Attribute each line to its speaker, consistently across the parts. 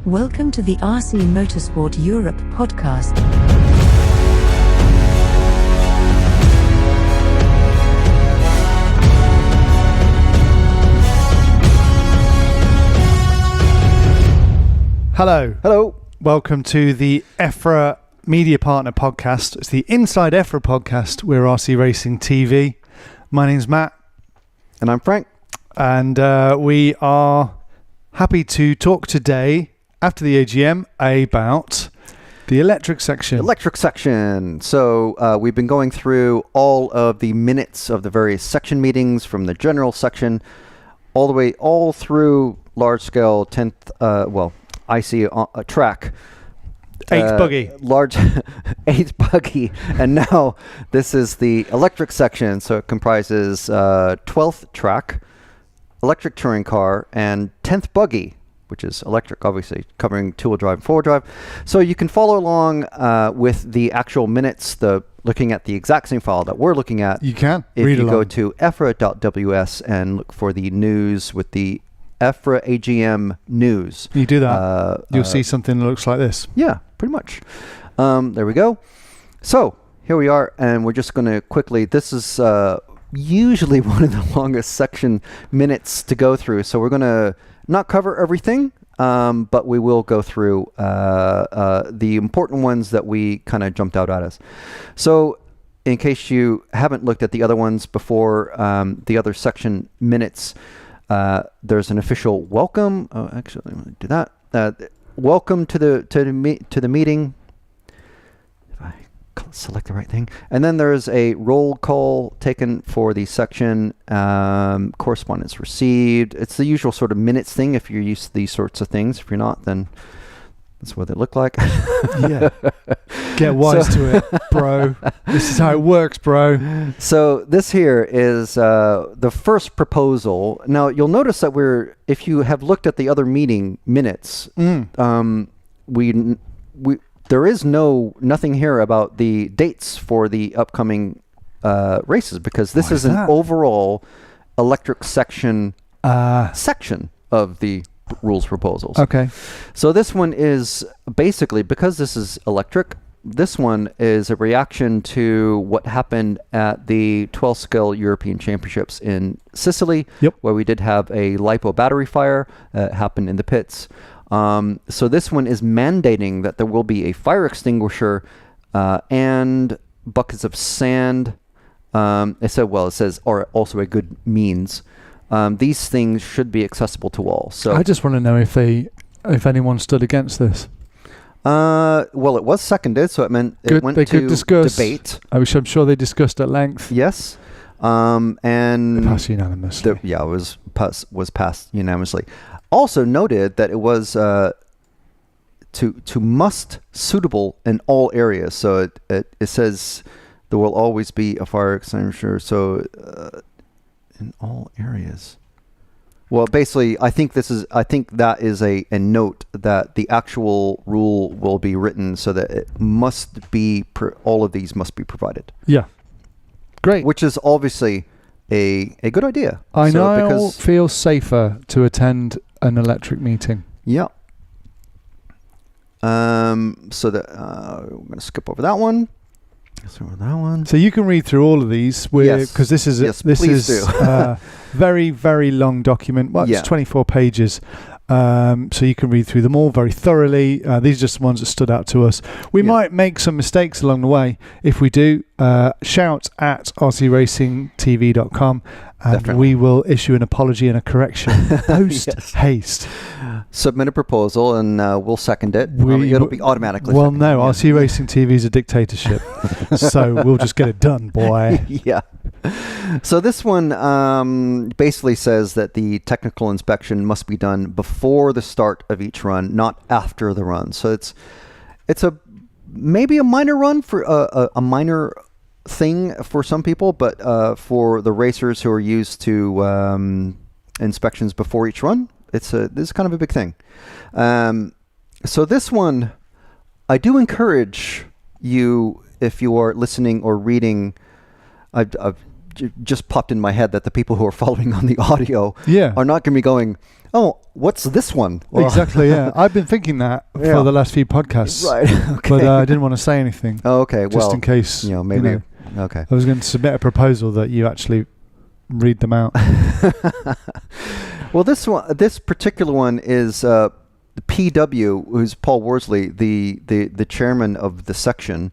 Speaker 1: Welcome to the RC Motorsport Europe podcast.
Speaker 2: Hello.
Speaker 3: Hello.
Speaker 2: Welcome to the EFRA Media Partner Podcast. It's the Inside EFRA Podcast. We're RC Racing TV. My name's Matt.
Speaker 3: And I'm Frank.
Speaker 2: And we are happy to talk today, after the AGM, about the electric section.
Speaker 3: So we've been going through all of the minutes of the various section meetings from the general section all through large-scale 10th, IC track.
Speaker 2: Eighth buggy.
Speaker 3: Large 8th buggy. And now this is the electric section. So it comprises 12th track, electric touring car, and 10th buggy, which is electric, obviously, covering two-wheel drive and four-wheel drive. So you can follow along with the actual minutes, looking at the exact same file that we're looking at.
Speaker 2: You can.
Speaker 3: If you go to efra.ws and look for the news with the EFRA AGM news.
Speaker 2: You do that, you'll see something that looks like this.
Speaker 3: Yeah, pretty much. There we go. So here we are, and we're just going to quickly, this is usually one of the longest section minutes to go through. So we're going to not cover everything, but we will go through the important ones that we kind of jumped out at us. So in case you haven't looked at the other ones before, the other section minutes, there's an official welcome. Oh, actually, I'm going to do that. Welcome to the meeting. If I select the right thing, and then there's a roll call taken for the section. Correspondence received. It's the usual sort of minutes thing. If you're used to these sorts of things, if you're not, then that's what they look like.
Speaker 2: Yeah. Get wise to it, bro. This is how it works, bro. So
Speaker 3: this here is the first proposal. Now, you'll notice that if you have looked at the other meeting minutes, there is nothing here about the dates for the upcoming races, because this is an overall electric section of the rules proposals.
Speaker 2: Okay.
Speaker 3: So this one is basically, because this is electric, this one is a reaction to what happened at the 12 scale European Championships in Sicily, where we did have a LiPo battery fire happen in the pits. So this one is mandating that there will be a fire extinguisher and buckets of sand. It says, or also a good means. These things should be accessible to all. So
Speaker 2: I just want to know if anyone stood against this.
Speaker 3: Well, it was seconded, so it meant it went to debate.
Speaker 2: I'm sure they discussed at length.
Speaker 3: Yes, and
Speaker 2: it passed unanimously.
Speaker 3: It was passed unanimously. Also noted that it was to must suitable in all areas. So it says there will always be a fire extinguisher. So in all areas. Well, basically, I think that is a note that the actual rule will be written so that it must be all of these must be provided.
Speaker 2: Yeah, great.
Speaker 3: Which is obviously a good idea.
Speaker 2: I feel safer to attend an electric meeting.
Speaker 3: Yeah. So that we're going to skip over that one.
Speaker 2: So you can read through all of these, because this is a very, very long document. Well, it's 24 pages. So you can read through them all very thoroughly. These are just the ones that stood out to us. We might make some mistakes along the way. If we do, shout at rcracingtv.com and we will issue an apology and a correction post haste.
Speaker 3: Submit a proposal and we'll second it. It'll be automatically seconded.
Speaker 2: No, RC Racing TV is a dictatorship. So we'll just get it done, boy.
Speaker 3: Yeah. So this one basically says that the technical inspection must be done before the start of each run, not after the run. So it's maybe a minor run for a minor thing for some people, but for the racers who are used to inspections before each run, this is kind of a big thing. So this one, I do encourage you, if you are listening or reading, I've just popped in my head that the people who are following on the audio are not going to be going, Oh, what's this one? Well,
Speaker 2: exactly, yeah. I've been thinking that for the last few podcasts.
Speaker 3: Right, okay.
Speaker 2: But I didn't want to say anything.
Speaker 3: Oh, okay,
Speaker 2: just in case.
Speaker 3: Maybe. Okay.
Speaker 2: I was going to submit a proposal that you actually read them out.
Speaker 3: Well, this particular one is the PW, who's Paul Worsley, the chairman of the section.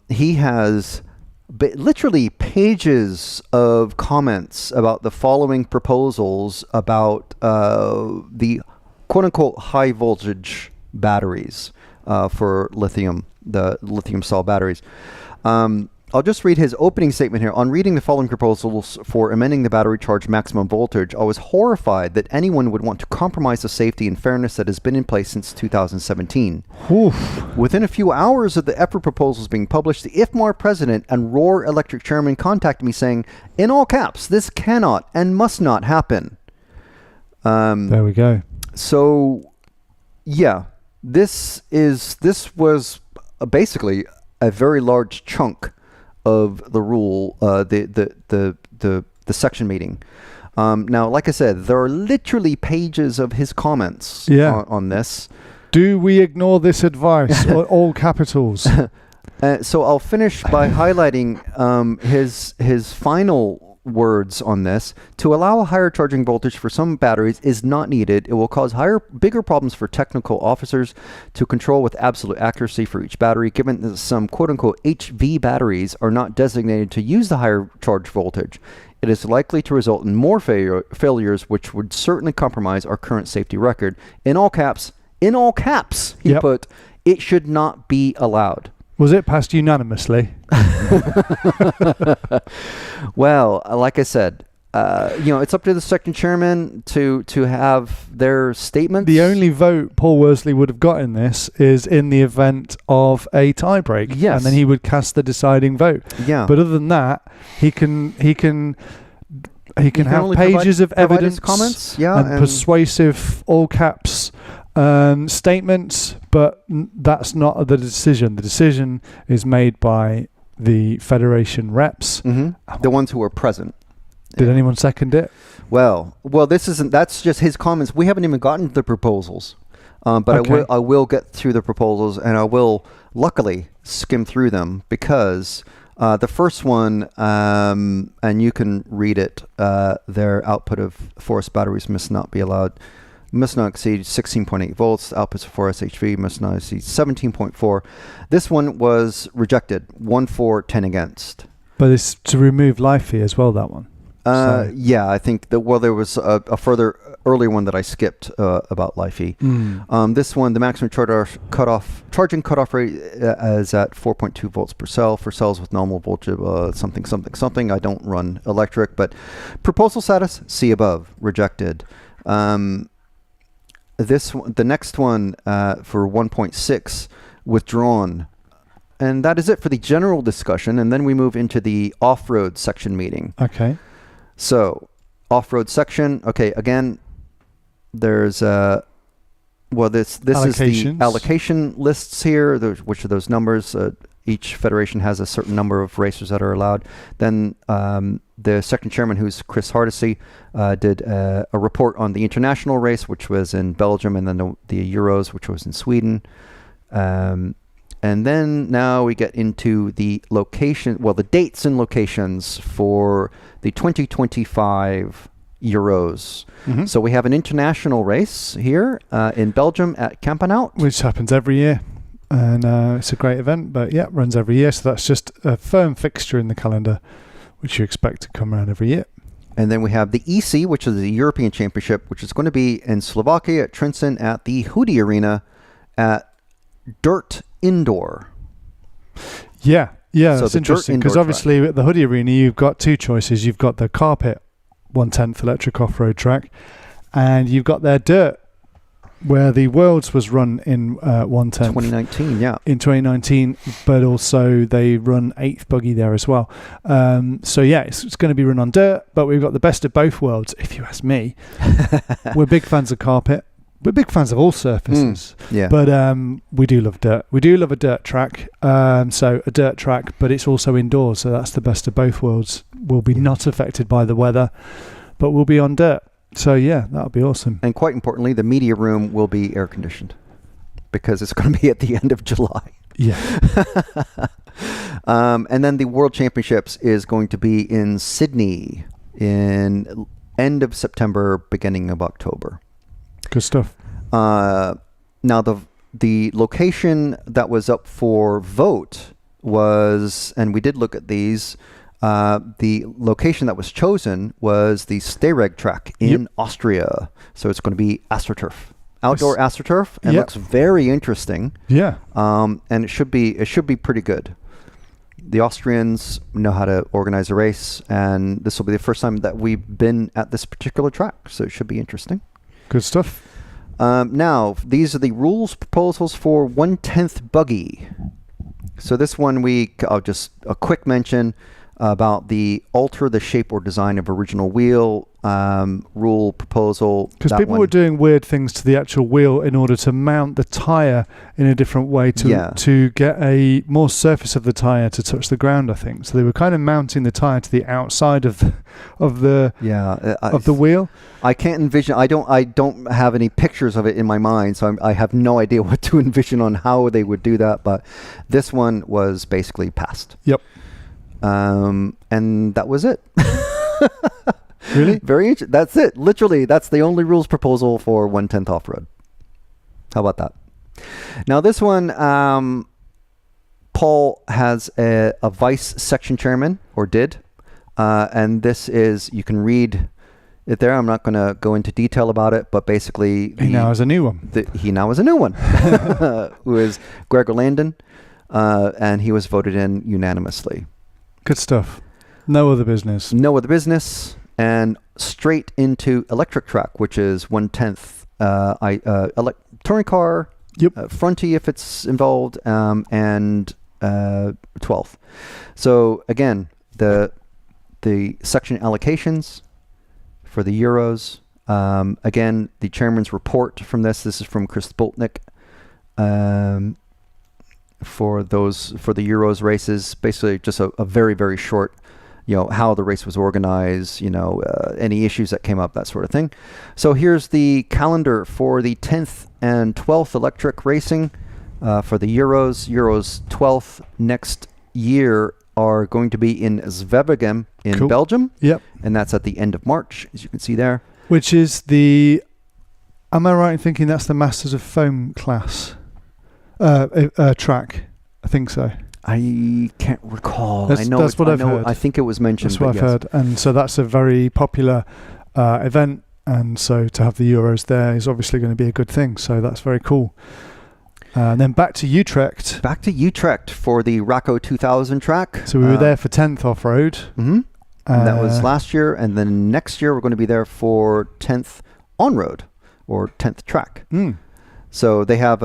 Speaker 3: He has literally pages of comments about the following proposals about the quote-unquote high voltage batteries for lithium, the lithium cell batteries. I'll just read his opening statement here. On reading the following proposals for amending the battery charge maximum voltage, I was horrified that anyone would want to compromise the safety and fairness that has been in place since 2017.
Speaker 2: Oof.
Speaker 3: Within a few hours of the EFRA proposals being published, the IFMAR president and Roar Electric chairman contacted me saying, in all caps, this cannot and must not happen.
Speaker 2: There we go.
Speaker 3: So, yeah, this was basically a very large chunk of the rule, the section meeting. Now, like I said, there are literally pages of his comments on this.
Speaker 2: Do we ignore this advice? All capitals.
Speaker 3: So I'll finish by highlighting his final words on this. To allow a higher charging voltage for some batteries is not needed. It will cause bigger problems for technical officers to control with absolute accuracy for each battery, given that some quote-unquote HV batteries are not designated to use the higher charge voltage. It is likely to result in more failures, which would certainly compromise our current safety record. In all caps, he put, it should not be allowed.
Speaker 2: Was it passed unanimously?
Speaker 3: Well, like I said, it's up to the section chairman to have their statements.
Speaker 2: The only vote Paul Worsley would have got in this is in the event of a tie break.
Speaker 3: Yes.
Speaker 2: And then he would cast the deciding vote.
Speaker 3: Yeah.
Speaker 2: But other than that, he can have pages of evidence,
Speaker 3: comments,
Speaker 2: and persuasive all caps statements, but that's not the decision. The decision is made by the Federation reps,
Speaker 3: the ones who are present.
Speaker 2: Did anyone second it?
Speaker 3: Well, that's just his comments. We haven't even gotten to the proposals, but
Speaker 2: Okay.
Speaker 3: I will get through the proposals, and I will luckily skim through them, because the first one, and you can read it, their output of forest batteries must not exceed 16.8 volts. Outputs of forest HV must not exceed 17.4. This one was rejected, 1 for, 10 against.
Speaker 2: But it's to remove life fee as well, that one.
Speaker 3: Yeah, I think there was a further earlier one that I skipped about life fee. This one, the maximum charging cutoff rate is at 4.2 volts per cell for cells with normal voltage something. I don't run electric, but proposal status, see above, rejected. The next one for 1.6, withdrawn. And that is it for the general discussion. And then we move into the off-road section meeting.
Speaker 2: Okay.
Speaker 3: So, off-road section. Okay, again, there's this is the allocation lists here, which are those numbers. Each federation has a certain number of racers that are allowed. Then the section chairman, who's Chris Hardesty, did a report on the international race, which was in Belgium, and then the Euros, which was in Sweden. And then now we get into the the dates and locations for the 2025 Euros. So we have an international race here in Belgium at Kampenhout,
Speaker 2: which happens every year. And it's a great event, but yeah, runs every year. So that's just a firm fixture in the calendar, which you expect to come around every year.
Speaker 3: And then we have the EC, which is the European Championship, which is going to be in Slovakia at Trenčín at the Hoodie Arena at Dirt Indoor.
Speaker 2: Yeah,
Speaker 3: So
Speaker 2: that's interesting, because obviously at the Hoodie Arena you've got two choices. You've got the carpet 1/10 electric off-road track, and you've got their dirt, where the Worlds was run in 1/10
Speaker 3: 2019, yeah.
Speaker 2: In 2019, but also they run 8th Buggy there as well. So yeah, it's going to be run on dirt, but we've got the best of both worlds, if you ask me. We're big fans of carpet. We're big fans of all surfaces.
Speaker 3: Yeah.
Speaker 2: But we do love dirt. We do love a dirt track. So a dirt track, but it's also indoors, so that's the best of both worlds. We'll be not affected by the weather, but we'll be on dirt. So yeah, that'll be awesome.
Speaker 3: And quite importantly, the media room will be air conditioned because it's going to be at the end of July.
Speaker 2: Yeah.
Speaker 3: And then the World Championships is going to be in Sydney in end of September, beginning of October.
Speaker 2: Good stuff.
Speaker 3: Now the location that was up for vote was, and we did look at these, the location that was chosen was the Steyreg track in Austria. So it's going to be AstroTurf. Outdoor AstroTurf, and looks very interesting.
Speaker 2: Yeah.
Speaker 3: And it should be pretty good. The Austrians know how to organize a race, and this will be the first time that we've been at this particular track, so it should be interesting.
Speaker 2: Good stuff.
Speaker 3: Now, these are the rules proposals for 1/10 buggy. So this one I'll just a quick mention about the alter the shape or design of original wheel rule proposal.
Speaker 2: Because people were doing weird things to the actual wheel in order to mount the tyre in a different way to get a more surface of the tyre to touch the ground, I think. So they were kind of mounting the tyre to the outside of the wheel. I
Speaker 3: can't envision. I don't have any pictures of it in my mind, so I have no idea what to envision on how they would do that. But this one was basically passed.
Speaker 2: Yep.
Speaker 3: And that was it.
Speaker 2: Really?
Speaker 3: Very interesting. That's it. Literally, that's the only rules proposal for 1/10 off-road. How about that? Now this one, Paul has a vice section chairman, or did, and this is, you can read it there. I'm not going to go into detail about it, but basically
Speaker 2: he now has a new one.
Speaker 3: He now has a new one, who is Gregor Landon, and he was voted in unanimously.
Speaker 2: Good stuff. No other business.
Speaker 3: And straight into electric track, which is 1/10 touring car, fronty if it's involved, and 12th. So again, the section allocations for the Euros. Again, the chairman's report from this is from Chris Boltnick. For the Euros races, basically just a very, very short, how the race was organized, any issues that came up, that sort of thing. So here's the calendar for the 10th and 12th electric racing for the Euros. Euros 12th next year are going to be in Zwevegem in Belgium.
Speaker 2: Yep.
Speaker 3: And that's at the end of March, as you can see there.
Speaker 2: Which is am I right in thinking that's the Masters of Foam class track? I think so.
Speaker 3: I can't recall.
Speaker 2: That's what I've heard.
Speaker 3: I think it was mentioned.
Speaker 2: That's what I've heard. And so that's a very popular event. And so to have the Euros there is obviously going to be a good thing. So that's very cool. And then back to Utrecht.
Speaker 3: Back to Utrecht for the Racco 2000 track.
Speaker 2: So we were there for 10th off-road.
Speaker 3: Mm-hmm. That was last year. And then next year we're going to be there for 10th on-road or 10th track. So they have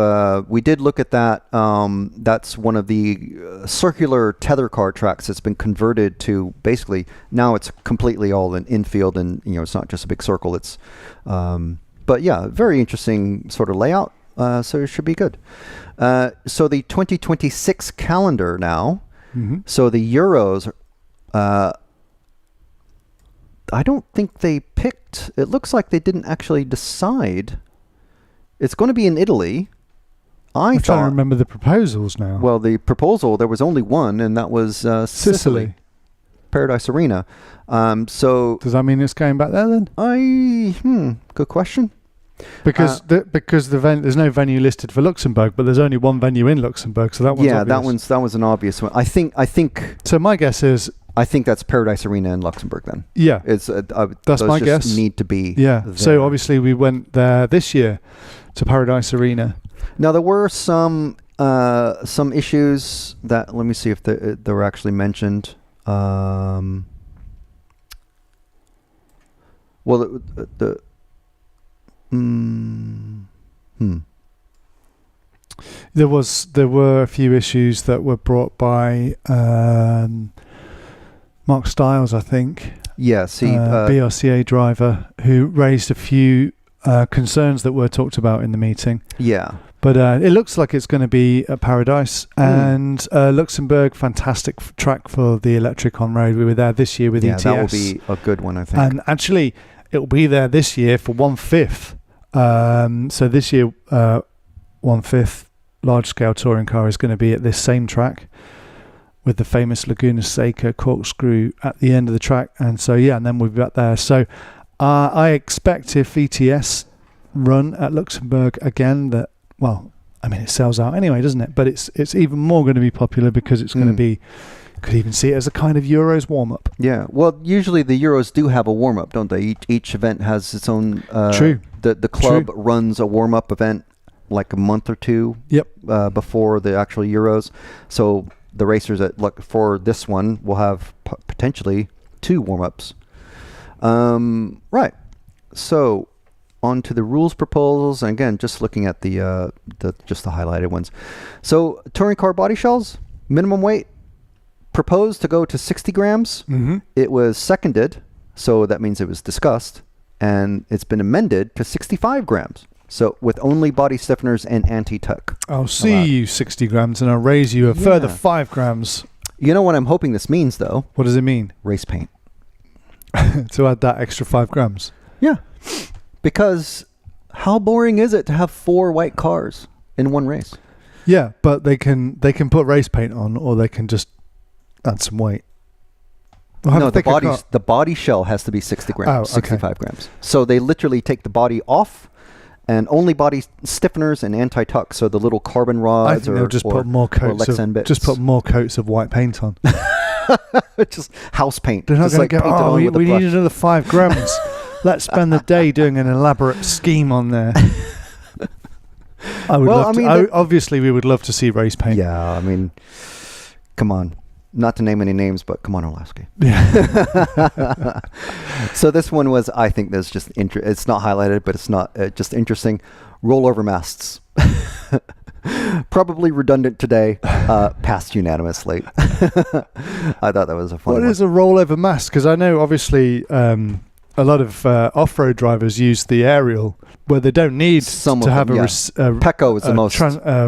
Speaker 3: we did look at that. That's one of the circular tether car tracks that's been converted to basically, now it's completely all in infield, and it's not just a big circle. It's, but yeah, very interesting sort of layout. So it should be good. So the 2026 calendar now. Mm-hmm. So the Euros, I don't think they picked. It looks like they didn't actually decide. It's going to be in Italy.
Speaker 2: I'm trying to remember the proposals now.
Speaker 3: Well, the proposal, there was only one, and that was Sicily. Paradise Arena. So
Speaker 2: does that mean it's going back there then?
Speaker 3: Good question.
Speaker 2: Because there's no venue listed for Luxembourg, but there's only one venue in Luxembourg, so that one's obvious.
Speaker 3: that was an obvious one. I think.
Speaker 2: So my guess is.
Speaker 3: I think that's Paradise Arena in Luxembourg then.
Speaker 2: Yeah,
Speaker 3: it's
Speaker 2: that's my guess.
Speaker 3: Need to be.
Speaker 2: Yeah.
Speaker 3: There.
Speaker 2: So obviously we went there this year to Paradise Arena.
Speaker 3: Now there were some issues that, let me see if they were actually mentioned. Well,
Speaker 2: There were a few issues that were brought by Mark Stiles, I think.
Speaker 3: Yes,
Speaker 2: BRCA driver, who raised a few concerns that were talked about in the meeting.
Speaker 3: Yeah.
Speaker 2: But it looks like it's going to be at Paradise. And Luxembourg, fantastic track for the electric on-road. We were there this year with ETS.
Speaker 3: Yeah, that will be a good one, I think.
Speaker 2: And actually, It will be there this year for 1/5. So this year, 1/5 large-scale touring car is going to be at this same track with the famous Laguna Seca corkscrew at the end of the track. And so, and then we'll be back there. So I expect if ETS run at Luxembourg again that, well, I mean, it sells out anyway, doesn't it? But it's even more going to be popular because it's going to be, could even see it as a kind of Euros warm-up.
Speaker 3: Yeah. Well, usually the Euros do have a warm-up, don't they? Each event has its own...
Speaker 2: True.
Speaker 3: The club runs a warm-up event like a month or two before the actual Euros. So the racers that look for this one will have potentially 2 warm-ups. Right. So on to the rules proposals. And again, just looking at the highlighted ones. So touring car body shells, minimum weight, proposed to go to 60 grams.
Speaker 2: Mm-hmm.
Speaker 3: It was seconded, so that means it was discussed, and it's been amended to 65 grams. So with only body stiffeners and anti-tuck.
Speaker 2: I'll see you 60 grams and I'll raise you a further 5 grams.
Speaker 3: You know what I'm hoping this means, though?
Speaker 2: What does it mean?
Speaker 3: Race paint.
Speaker 2: To add that extra 5 grams.
Speaker 3: Yeah. Because how boring is it to have 4 white cars in one race?
Speaker 2: Yeah, but they can put race paint on, or they can just add some weight.
Speaker 3: No, the body shell has to be 60 grams, 65 grams. So they literally take the body off, and only body stiffeners and anti-tuck, so the little carbon rods.
Speaker 2: I think they'll just put more coats of white paint on.
Speaker 3: Just house paint.
Speaker 2: They're not
Speaker 3: going
Speaker 2: to go, we need another 5 grams. Let's spend the day doing an elaborate scheme on there. Obviously we would love to see race paint.
Speaker 3: Yeah, I mean, come on. Not to name any names, but come on, Orlowski.
Speaker 2: Yeah.
Speaker 3: So this one was, I think there's just, it's not highlighted, but it's not just interesting. Rollover masts. Probably redundant today, passed unanimously. I thought that was a fun one.
Speaker 2: What is a rollover mast? Because I know, obviously, a lot of off-road drivers use the aerial, where they don't need to have
Speaker 3: Pecco is the most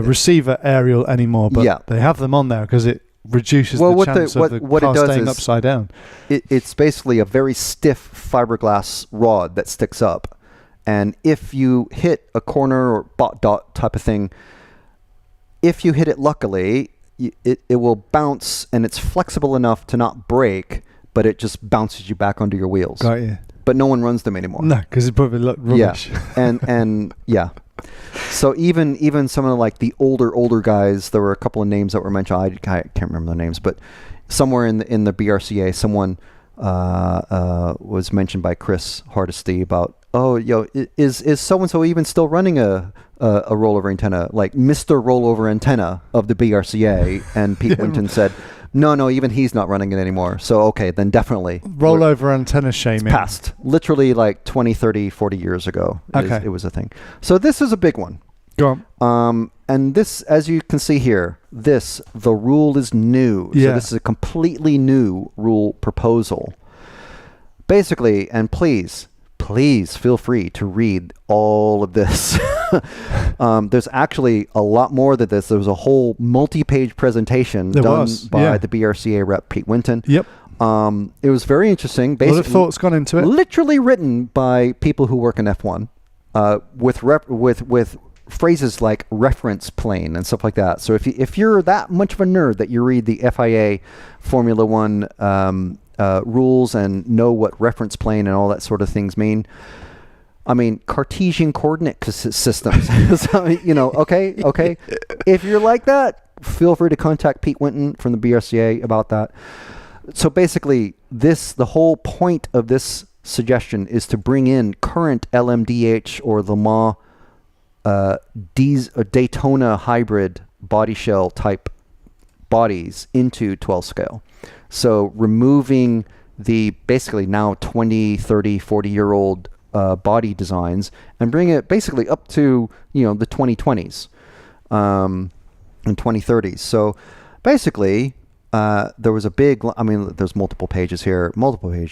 Speaker 2: receiver aerial anymore, but they have them on there because it reduces the chance of the car staying upside down.
Speaker 3: It's basically a very stiff fiberglass rod that sticks up, and if you hit a corner or dot type of thing, if you hit it luckily, it will bounce, and it's flexible enough to not break, but it just bounces you back onto your wheels.
Speaker 2: Got you.
Speaker 3: But no one runs them anymore.
Speaker 2: No, because it probably look rubbish.
Speaker 3: Yeah, and yeah. So even some of like the older guys, there were a couple of names that were mentioned. I can't remember the names, but somewhere in the BRCA, someone was mentioned by Chris Hardesty about, is so and so even still running a rollover antenna, like Mr. Rollover Antenna of the BRCA? And Pete Winton said, no, even he's not running it anymore. So, okay, then definitely.
Speaker 2: Rollover antenna shaming.
Speaker 3: It's past. Literally like 20, 30, 40 years ago. It was a thing. So this is a big one.
Speaker 2: Go
Speaker 3: on. And this, as you can see here, the rule is new.
Speaker 2: Yeah.
Speaker 3: So this is a completely new rule proposal. Basically, and please feel free to read all of this. There's actually a lot more than this. There was a whole multi-page presentation done by the BRCA rep, Pete Winton.
Speaker 2: Yep.
Speaker 3: It was very interesting.
Speaker 2: A lot of thought's gone into it.
Speaker 3: Literally written by people who work in F1 with phrases like reference plane and stuff like that. So if you're that much of a nerd that you read the FIA Formula One rules and know what reference plane and all that sort of things mean. I mean, Cartesian coordinate systems. So, okay. If you're like that, feel free to contact Pete Winton from the BRCA about that. So basically, the whole point of this suggestion is to bring in current LMDH or Le Mans Daytona hybrid body shell type bodies into 12 scale. So removing the basically now 20, 30, 40-year-old body designs and bring it basically up to, the 2020s and 2030s. So basically, there was a big, there's multiple pages here,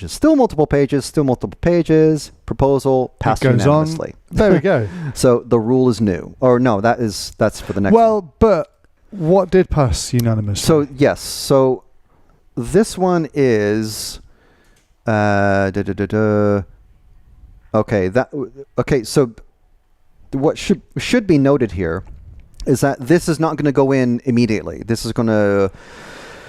Speaker 3: still multiple pages, proposal, passed unanimously.
Speaker 2: There we go.
Speaker 3: So the rule is new. Or no, that's for the next
Speaker 2: one. But what did pass unanimously?
Speaker 3: So, yes. So this one is Okay. So what should be noted here is that this is not going to go in immediately. This is going to...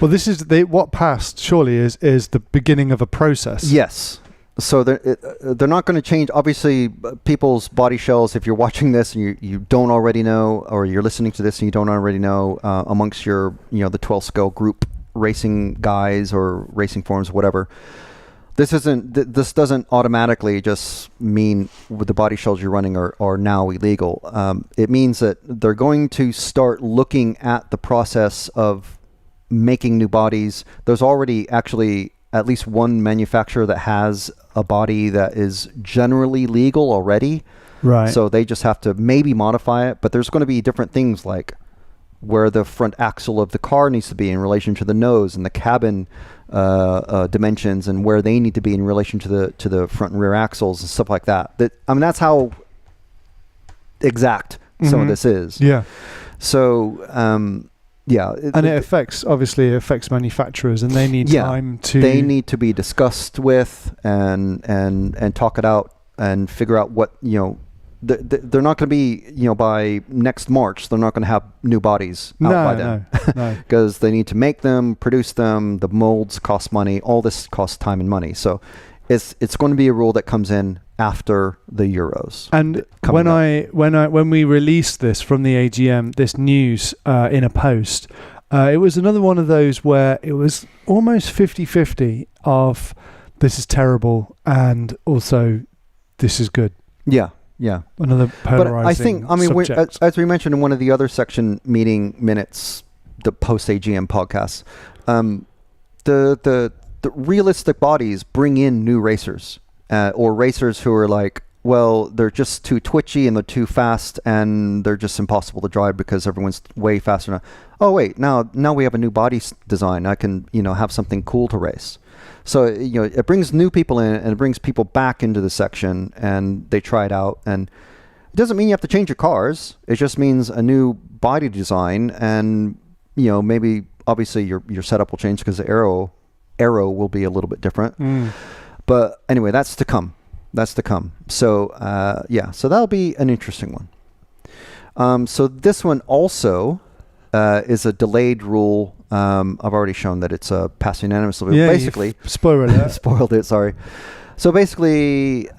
Speaker 2: Well, this is what passed, surely, is the beginning of a process.
Speaker 3: Yes. So they're not going to change. Obviously, people's body shells, if you're watching this and you don't already know, or you're listening to this and you don't already know, amongst your, the 12 scale group racing guys or racing forums, whatever, this doesn't automatically just mean the body shells you're running are now illegal. It means that they're going to start looking at the process of making new bodies. There's already actually at least one manufacturer that has a body that is generally legal already.
Speaker 2: Right.
Speaker 3: So they just have to maybe modify it, but there's going to be different things like where the front axle of the car needs to be in relation to the nose, and the cabin dimensions, and where they need to be in relation to the front and rear axles and stuff like that. That's how exact some of this is.
Speaker 2: Yeah.
Speaker 3: So, yeah,
Speaker 2: and it affects manufacturers, and they need time to.
Speaker 3: They need to be discussed with and talk it out and figure out what They're not going to be by next March. They're not going to have new bodies out by then. No, because they need to make them, produce them. The molds cost money. All this costs time and money. So it's going to be a rule that comes in after the Euros.
Speaker 2: And when we released this from the AGM, this news in a post, it was another one of those where it was almost 50-50 of this is terrible and also this is good.
Speaker 3: Yeah. Yeah.
Speaker 2: Another polarizing subject.
Speaker 3: As we mentioned in one of the other section meeting minutes, the post AGM podcast, the realistic bodies bring in new racers, or racers who are like, well, they're just too twitchy and they're too fast and they're just impossible to drive because everyone's way faster now. Oh wait, now we have a new body design. I can have something cool to race. So it brings new people in, and it brings people back into the section, and they try it out. And it doesn't mean you have to change your cars. It just means a new body design, and maybe obviously your setup will change because the aero will be a little bit different. But anyway, that's to come. So so that'll be an interesting one. So this one also is a delayed rule. I've already shown that it's passed unanimously.
Speaker 2: Yeah,
Speaker 3: basically,
Speaker 2: spoiled it.
Speaker 3: Sorry. So basically,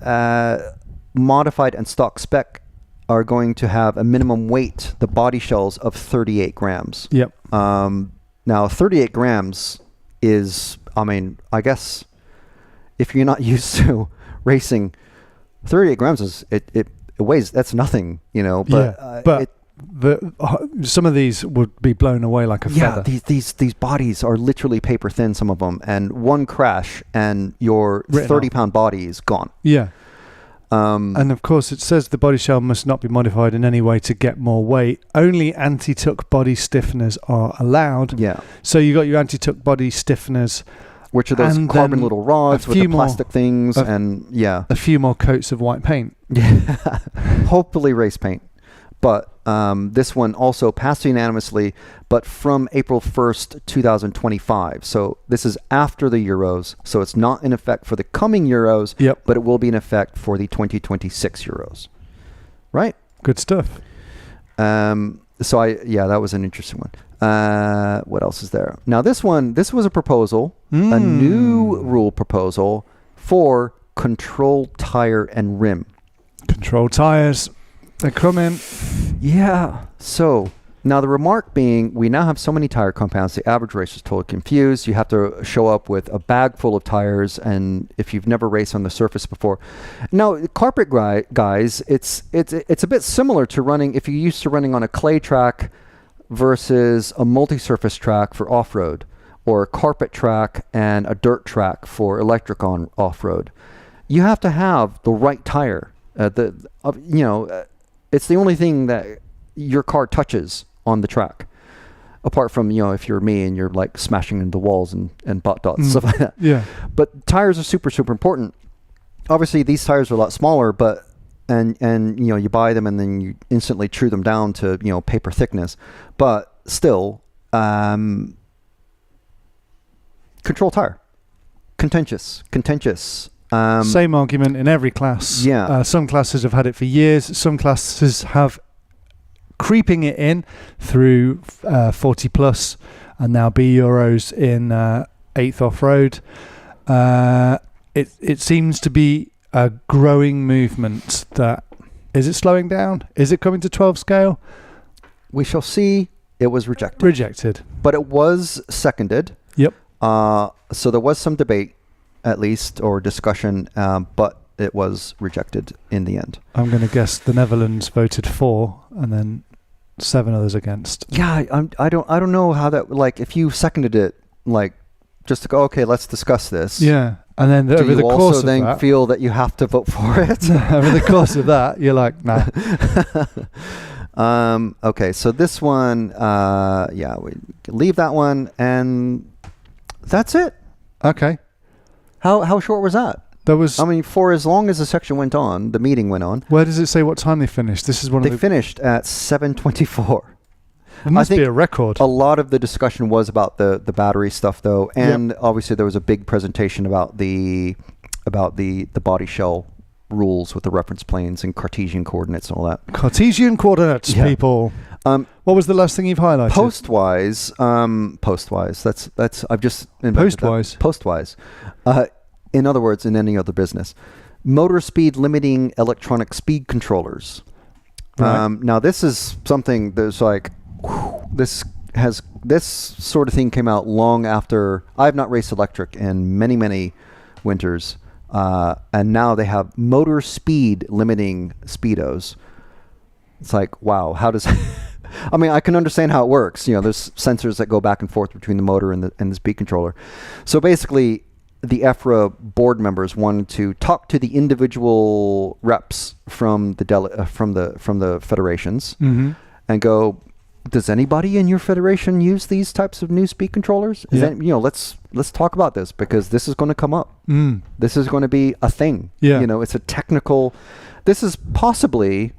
Speaker 3: modified and stock spec are going to have a minimum weight, the body shells, of 38 grams.
Speaker 2: Yep.
Speaker 3: Now, 38 grams is, I guess, if you're not used to racing, 38 grams is it weighs, that's nothing, But
Speaker 2: some of these would be blown away like a feather.
Speaker 3: These bodies are literally paper thin, some of them, and one crash and your 30-pound body is gone.
Speaker 2: Yeah. And of course it says the body shell must not be modified in any way to get more weight. Only anti-tuck body stiffeners are allowed.
Speaker 3: Yeah.
Speaker 2: So you got your anti-tuck body stiffeners,
Speaker 3: which are those carbon little rods with the plastic things, a
Speaker 2: few more coats of white paint.
Speaker 3: Yeah. Hopefully race paint. But this one also passed unanimously, but from April 1st, 2025. So this is after the Euros. So it's not in effect for the coming Euros, but it will be in effect for the 2026 Euros. Right?
Speaker 2: Good stuff.
Speaker 3: That was an interesting one. What else is there? Now this was a proposal, a new rule proposal for control tire and rim.
Speaker 2: Control tires. They come in.
Speaker 3: Yeah. So now the remark being, we now have so many tire compounds, the average racer is totally confused. You have to show up with a bag full of tires, and if you've never raced on the surface before. Now, carpet guys, it's a bit similar to running, if you're used to running on a clay track versus a multi-surface track for off-road, or a carpet track and a dirt track for electric on off-road. You have to have the right tire. It's the only thing that your car touches on the track, apart from if you're me and you're like smashing into walls and butt dots and stuff like that.
Speaker 2: Yeah.
Speaker 3: But tires are super important. Obviously, these tires are a lot smaller, but and you buy them and then you instantly chew them down to paper thickness. But still, control tire, contentious.
Speaker 2: Same argument in every class.
Speaker 3: Yeah.
Speaker 2: Some classes have had it for years. Some classes have creeping it in through 40 plus and now B Euros in 8th off-road. It seems to be a growing movement. That is it slowing down? Is it coming to 12 scale?
Speaker 3: We shall see. It was rejected.
Speaker 2: Rejected.
Speaker 3: But it was seconded.
Speaker 2: Yep.
Speaker 3: So there was some debate, at least, or discussion, but it was rejected in the end.
Speaker 2: I'm going to guess the Netherlands voted for, and then 7 others against.
Speaker 3: Yeah, I don't know how that, like, if you seconded it, like, just to go, okay, let's discuss this.
Speaker 2: Yeah. And then over the course of that... Do you also then
Speaker 3: feel that you have to vote for it?
Speaker 2: Over the course of that, you're like, nah.
Speaker 3: Okay, so this one, we leave that one, and that's it.
Speaker 2: Okay.
Speaker 3: How short was that?
Speaker 2: There was...
Speaker 3: I mean, for as long as the section went on, the meeting went on.
Speaker 2: Where does it say what time they finished? This is one of
Speaker 3: They finished at 7:24.
Speaker 2: It must be a record.
Speaker 3: A lot of the discussion was about the battery stuff, though, and obviously there was a big presentation about the body shell rules with the reference planes and Cartesian coordinates and all that.
Speaker 2: Cartesian coordinates, people. What was the last thing you've highlighted?
Speaker 3: Postwise. That's I've just invented
Speaker 2: Postwise.
Speaker 3: That. Postwise. In other words, in any other business, motor speed limiting electronic speed controllers. Right. Now this is something that's like, this sort of thing came out long after. I have not raced electric in many winters. And now they have motor speed limiting speedos. It's like, wow, how does... I mean, I can understand how it works. You know, there's sensors that go back and forth between the motor and the speed controller. So basically, the EFRA board members wanted to talk to the individual reps from the federations and go, does anybody in your federation use these types of new speed controllers? Let's talk about this, because this is going to come up. This is going to be a thing.
Speaker 2: Yeah.
Speaker 3: You know, it's a technical. This is possibly,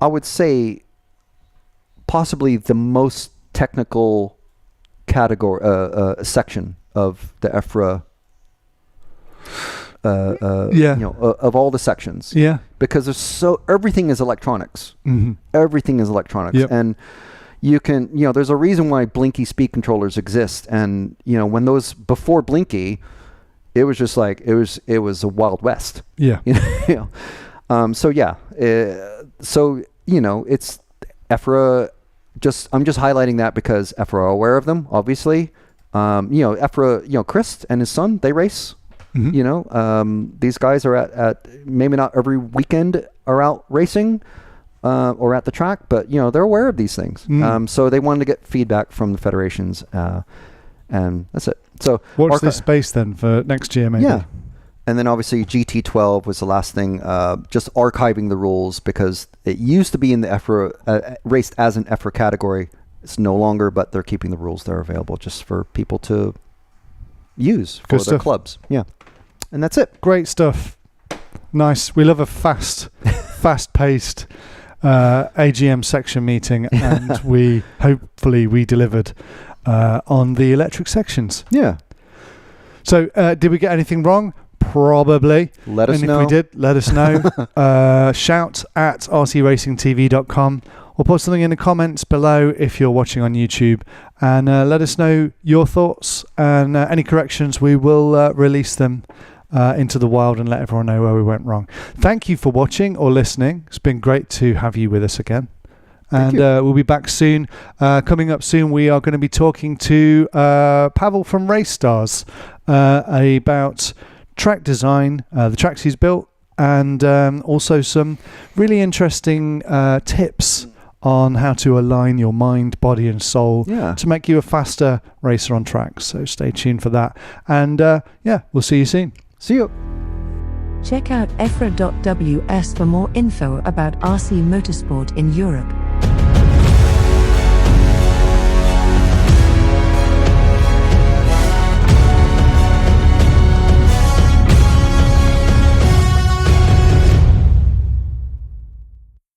Speaker 3: I would say, possibly the most technical category section of the EFRA. Of all the sections.
Speaker 2: Yeah.
Speaker 3: Because everything is electronics. Everything is electronics.
Speaker 2: Yep.
Speaker 3: And you can, there's a reason why Blinky speed controllers exist. And, when those, before Blinky, it was just like, it was a Wild West.
Speaker 2: Yeah.
Speaker 3: It's EFRA, I'm just highlighting that because EFRA are aware of them, obviously. EFRA, Chris and his son, they race. These guys are at maybe not every weekend are out racing or at the track, but they're aware of these things. So they wanted to get feedback from the federations, and that's it. So
Speaker 2: watch this space then for next year, maybe.
Speaker 3: Yeah, and then obviously GT12 was the last thing, just archiving the rules, because it used to be in the EFRA raced as an EFRA category. It's no longer, but they're keeping the rules there available just for people to use for their clubs. Yeah. And that's it.
Speaker 2: Great stuff. Nice. We love a fast-paced AGM section meeting, and hopefully we delivered on the electric sections.
Speaker 3: Yeah.
Speaker 2: So did we get anything wrong? Probably.
Speaker 3: Let us know.
Speaker 2: And if we did, let us know. Shout at rcracingtv.com, or put something in the comments below if you're watching on YouTube, and let us know your thoughts and any corrections. We will release them into the wild and let everyone know where we went wrong. Thank you for watching or listening. It's been great to have you with us again. And we'll be back soon. Coming up soon, we are going to be talking to Pavel from Race Stars about track design, the tracks he's built, and also some really interesting tips on how to align your mind, body and soul to make you a faster racer on track. So stay tuned for that. And we'll see you soon.
Speaker 3: See you.
Speaker 1: Check out EFRA.ws for more info about RC motorsport in Europe.